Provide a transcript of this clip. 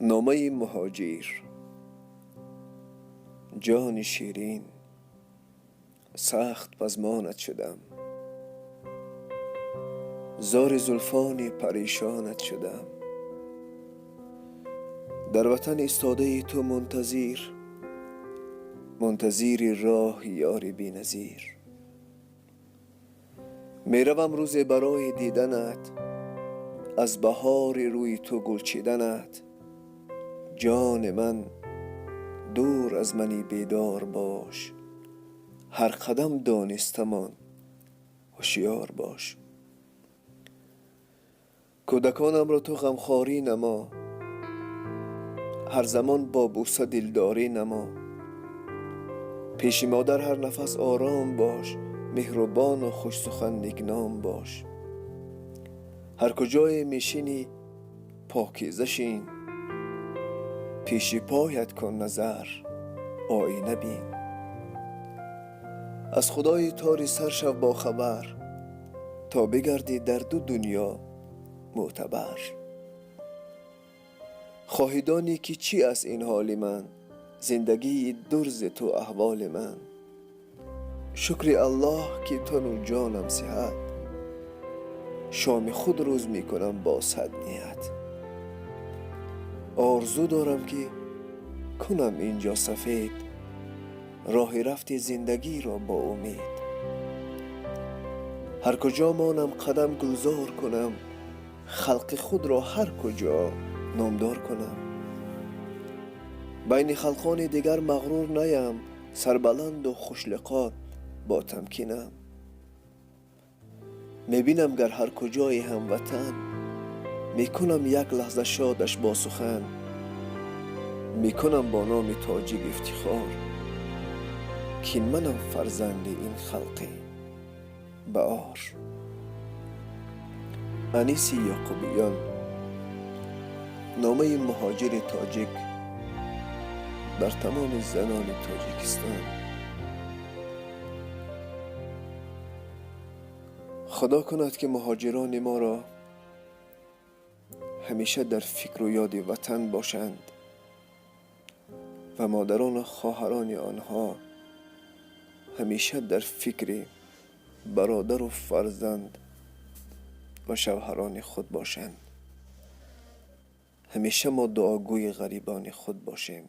نامه مهاجر. جان شیرین، سخت پزمانت شدم، زار زلفان پریشانت شدم. در وطن ایستاده تو منتظر راه یاری بی نظیر. می روم روز برای دیدنت، از بهار روی تو گل چیدنت. جان من دور از منی بیدار باش، هر قدم دانستمان هوشیار باش. کودکانم را تو غمخواری نما، هر زمان با بوسه دلداری نما. پیش مادر هر نفس آرام باش، مهربان و خوش سخن نگنام باش. هر کجای میشینی پاکیزه شین، پیش پایت کن نظر آینه بین. از خدای تاری سر شو با خبر، تا بگردی در دو دنیا معتبر. خواهی دانی که چی است این حال من، زندگی درز تو احوال من. شکر الله که تن و جانم صحت، شام خود روز می کنم با صد نیت. آرزو دارم که کنم اینجا سفید، راه رفت زندگی را با امید. هر کجا مانم قدم گلزار کنم، خلق خود را هر کجا نامدار کنم. بین خلقان دیگر مغرور نیم، سربلند و خوش لقا با تمکینم. میبینم گر هر کجای هموطن، میکنم یک لحظه شادش با سخن. میکنم با نام تاجیک افتخار، که منم فرزند این خلق بهار. انیس یعقوبیان، نامه مهاجر تاجیک بر تمام زنان تاجیکستان. خدا کند که مهاجران ما را همیشه در فکر و یاد وطن باشند و مادران و خواهران آنها همیشه در فکر برادر و فرزند و شوهران خود باشند. همیشه ما دعاگوی غریبان خود باشیم.